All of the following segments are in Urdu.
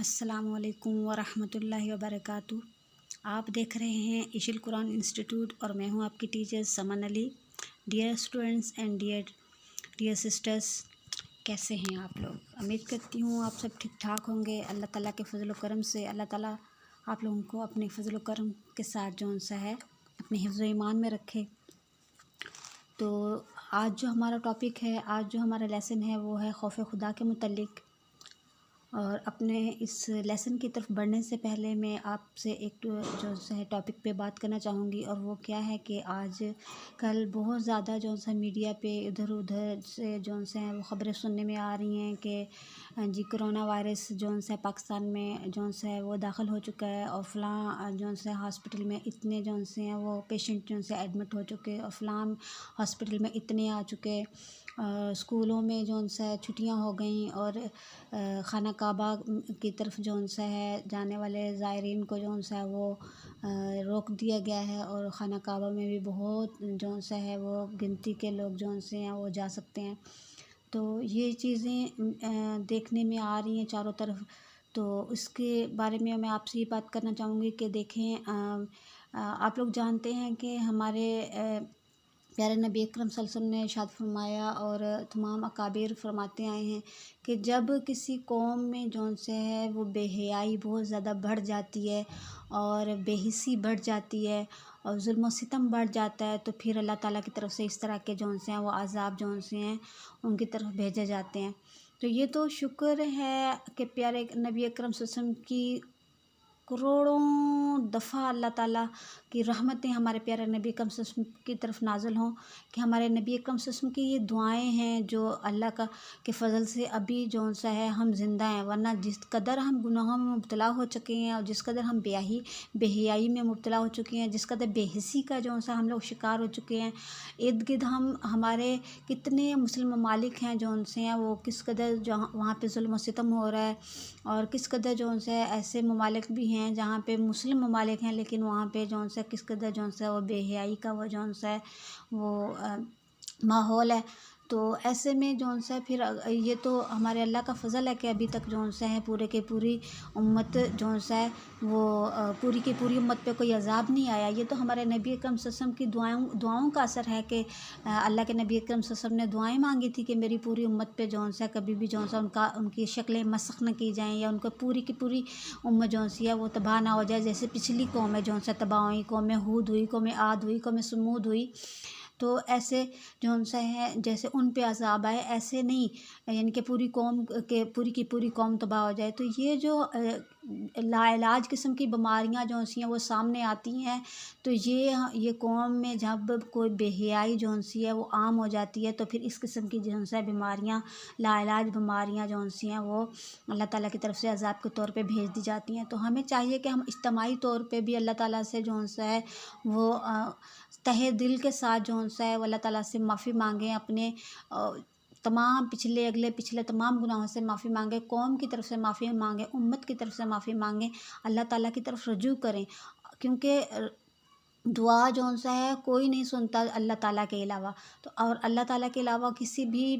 السلام علیکم ورحمۃ اللہ وبرکاتہ۔ آپ دیکھ رہے ہیں عشق القرآن انسٹیٹیوٹ اور میں ہوں آپ کی teacher Suman Ali. Dear students and dear sisters, کیسے ہیں آپ لوگ؟ امید کرتی ہوں آپ سب ٹھیک ٹھاک ہوں گے۔ اللہ تعالیٰ کے فضل و کرم سے اللہ تعالیٰ آپ لوگوں کو اپنے فضل و کرم کے ساتھ جون ہے اپنے حفظ و ایمان میں رکھے۔ تو آج جو ہمارا ٹاپک ہے، آج جو ہمارا لیسن ہے وہ ہے خوف خدا کے متعلق۔ اور اپنے اس لیسن کی طرف بڑھنے سے پہلے میں آپ سے ایک جو ہے ٹاپک پہ بات کرنا چاہوں گی، اور وہ کیا ہے کہ آج کل بہت زیادہ میڈیا پہ ادھر ادھر سے ہیں وہ خبریں سننے میں آ رہی ہیں کہ جی کرونا وائرس پاکستان میں ہے وہ داخل ہو چکا ہے، اور فلاں ہاسپٹل میں اتنے ہیں وہ پیشنٹ ایڈمٹ ہو چکے، اور فلاں ہاسپٹل میں اتنے آ چکے، اسکولوں میں چھٹیاں ہو گئیں، اور خانہ کعبہ کی طرف ہے جانے والے زائرین کو وہ روک دیا گیا ہے، اور خانہ کعبہ میں بھی بہت ہے وہ گنتی کے لوگ ہیں وہ جا سکتے ہیں۔ تو یہ چیزیں دیکھنے میں آ رہی ہیں چاروں طرف، تو اس کے بارے میں آپ سے یہ بات کرنا چاہوں گی کہ دیکھیں، آپ لوگ جانتے ہیں کہ ہمارے پیارے نبی اکرم صلی اللہ علیہ وسلم نے ارشاد فرمایا، اور تمام اکابر فرماتے آئے ہیں کہ جب کسی قوم میں ہے وہ بے حیائی بہت زیادہ بڑھ جاتی ہے، اور بے حسی بڑھ جاتی ہے، اور ظلم و ستم بڑھ جاتا ہے، تو پھر اللہ تعالیٰ کی طرف سے اس طرح کے ہیں وہ عذاب ہیں ان کی طرف بھیجے جاتے ہیں۔ تو یہ تو شکر ہے کہ پیارے نبی اکرم صلی اللہ علیہ وسلم کی کروڑوں دفعہ اللہ تعالیٰ کی رحمتیں ہمارے پیارے نبی اکرم صلی اللہ علیہ وسلم کی طرف نازل ہوں، کہ ہمارے نبی اکرم صلی اللہ علیہ وسلم کی یہ دعائیں ہیں جو اللہ کا کے فضل سے ابھی ہے ہم زندہ ہیں، ورنہ جس قدر ہم گناہوں میں مبتلا ہو چکے ہیں، اور جس قدر ہم بے حیائی میں مبتلا ہو چکے ہیں، جس قدر بے حسی کا ہم لوگ شکار ہو چکے ہیں، ارد گرد ہمارے کتنے مسلم ممالک ہیں ہیں وہ کس قدر وہاں پہ ظلم و ستم ہو رہا ہے، اور کس قدر ہے ایسے ممالک بھی ہیں جہاں پہ مسلم ممالک ہیں لیکن وہاں پہ کس قدر وہ بے حیائی کا وہ ہے وہ ماحول ہے۔ تو ایسے میں پھر یہ تو ہمارے اللہ کا فضل ہے کہ ابھی تک ہے پورے کے پوری امت ہے وہ پوری کی پوری امت پہ کوئی عذاب نہیں آیا۔ یہ تو ہمارے نبی اکرم صلی اللہ علیہ وسلم کی دعاؤں کا اثر ہے کہ اللہ کے نبی اکرم صلی اللہ علیہ وسلم نے دعائیں مانگی تھی کہ میری پوری امت پہ کبھی بھی ان کی شکلیں مسخ نہ کی جائیں، یا ان کو پوری کی پوری امت ہے وہ تباہ نہ ہو جائے، جیسے پچھلی قوم ہے تباہ ہوئی، قوم ہود ہوئی، قوم عاد ہوئی، قوم سمود ہوئی۔ تو ایسے ہے جیسے ان پہ عذاب آئے، ایسے نہیں یعنی کہ پوری کی پوری قوم تباہ ہو جائے۔ تو یہ جو لا علاج قسم کی بیماریاں ہیں وہ سامنے آتی ہیں، تو یہ قوم میں جب کوئی بے حیائی ہے وہ عام ہو جاتی ہے، تو پھر اس قسم کی بیماریاں لا علاج بیماریاں ہیں وہ اللہ تعالیٰ کی طرف سے عذاب کے طور پہ بھیج دی جاتی ہیں۔ تو ہمیں چاہیے کہ ہم اجتماعی طور پہ بھی اللہ تعالیٰ سے ہے وہ تہہ دل کے ساتھ ہے وہ اللہ تعالیٰ سے معافی مانگیں، اپنے تمام پچھلے تمام گناہوں سے معافی مانگیں، قوم کی طرف سے معافی مانگیں، امت کی طرف سے معافی مانگیں، اللہ تعالیٰ کی طرف رجوع کریں، کیونکہ دعا ہے کوئی نہیں سنتا اللہ تعالیٰ کے علاوہ، تو اور اللہ تعالیٰ کے علاوہ کسی بھی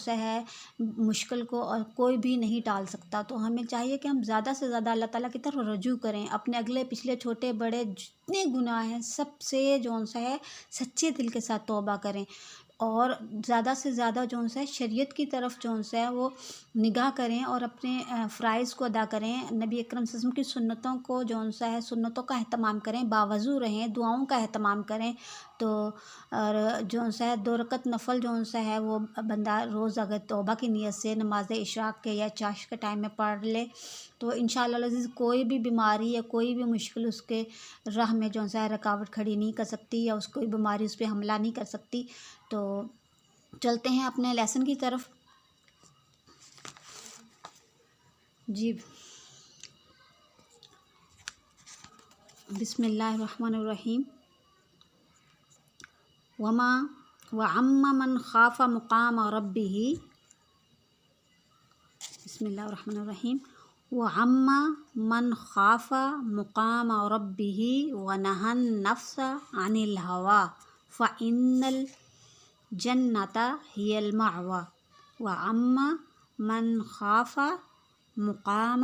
ہے مشکل کو اور کوئی بھی نہیں ٹال سکتا۔ تو ہمیں چاہیے کہ ہم زیادہ سے زیادہ اللہ تعالیٰ کی طرف رجوع کریں، اپنے اگلے پچھلے چھوٹے بڑے جتنے گناہ ہیں سب سے ہے سچے دل کے ساتھ توبہ کریں، اور زیادہ سے زیادہ شریعت کی طرف ہے وہ نگاہ کریں، اور اپنے فرائض کو ادا کریں، نبی اکرم صلی اللہ علیہ وسلم کی سنتوں کو ہے سنتوں کا اہتمام کریں، باوضو رہیں، دعاؤں کا اہتمام کریں۔ تو اور 2 رکعت نفل ہے وہ بندہ روز اگر توبہ کی نیت سے نماز اشراق کے یا چاشت کے ٹائم میں پڑھ لے، تو انشاءاللہ العزیز کوئی بھی بیماری یا کوئی بھی مشکل اس کے راہ میں رکاوٹ کھڑی نہیں کر سکتی، یا کوئی بیماری اس پہ حملہ نہیں کر سکتی۔ تو چلتے ہیں اپنے لیسن کی طرف۔ جی بسم اللہ الرحمن الرحیم۔ وَأَمَّا مَنْ خَافَ مقام ربه، بسم اللہ الرحمن الرحیم، وَأَمَّا مَنْ خَافَ مقام ربه وَنَهَى النَّفْسَ عَنِ الْهَوَىٰ فَإِنَّ الْجَنَّةَ هِيَ الْمَأْوَىٰ۔ وَأَمَّا مَنْ خَافَ مقام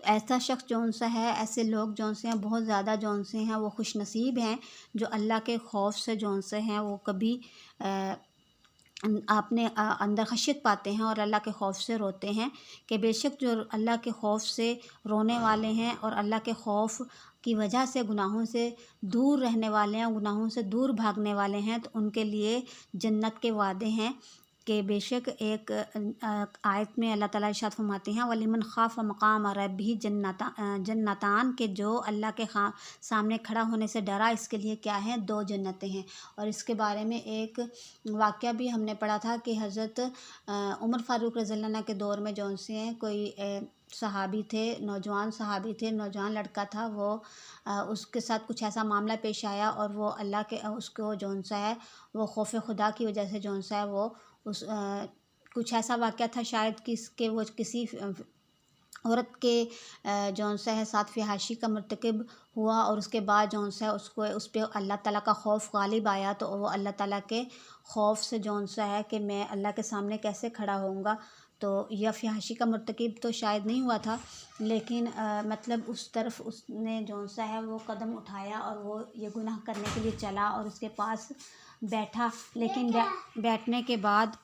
تو ایسا شخص جون سا ہے، ایسے لوگ جون سے ہیں بہت زیادہ جون سے ہیں وہ خوش نصیب ہیں جو اللہ کے خوف سے جون سے ہیں وہ کبھی اپنے اندر خشیت پاتے ہیں اور اللہ کے خوف سے روتے ہیں، کہ بے شک جو اللہ کے خوف سے رونے والے ہیں اور اللہ کے خوف کی وجہ سے گناہوں سے دور رہنے والے ہیں، گناہوں سے دور بھاگنے والے ہیں، تو ان کے لیے جنت کے وعدے ہیں۔ کہ بے شک ایک آیت میں اللہ تعالیٰ ارشاد فرماتے ہیں وَلِمَنْ خَافَ مَقَامَ رَبِّهِ جنتان، کہ جو اللہ کے سامنے کھڑا ہونے سے ڈرا، اس کے لیے کیا ہیں؟ 2 جنتیں ہیں۔ اور اس کے بارے میں ایک واقعہ بھی ہم نے پڑھا تھا کہ حضرت عمر فاروق رضی اللہ عنہ کے دور میں جون سے ہیں کوئی صحابی تھے، نوجوان صحابی تھے، نوجوان لڑکا تھا، وہ اس کے ساتھ کچھ ایسا معاملہ پیش آیا اور وہ اللہ کے اس کو جون سا ہے وہ خوف خدا کی وجہ سے جون سا ہے وہ اس کچھ ایسا واقعہ تھا شاید کہ وہ کسی عورت کے جون سا ہے ساتھ فحاشی کا مرتکب ہوا، اور اس کے بعد جون سا ہے اس پہ اللہ تعالیٰ کا خوف غالب آیا، تو وہ اللہ تعالیٰ کے خوف سے جون سا ہے کہ میں اللہ کے سامنے کیسے کھڑا ہوں گا، تو یا فحاشی کا مرتکب تو شاید نہیں ہوا تھا، لیکن مطلب اس طرف اس نے جون سا ہے وہ قدم اٹھایا اور وہ یہ گناہ کرنے کے لیے چلا اور اس کے پاس بیٹھا، لیکن بیٹھنے کے بعد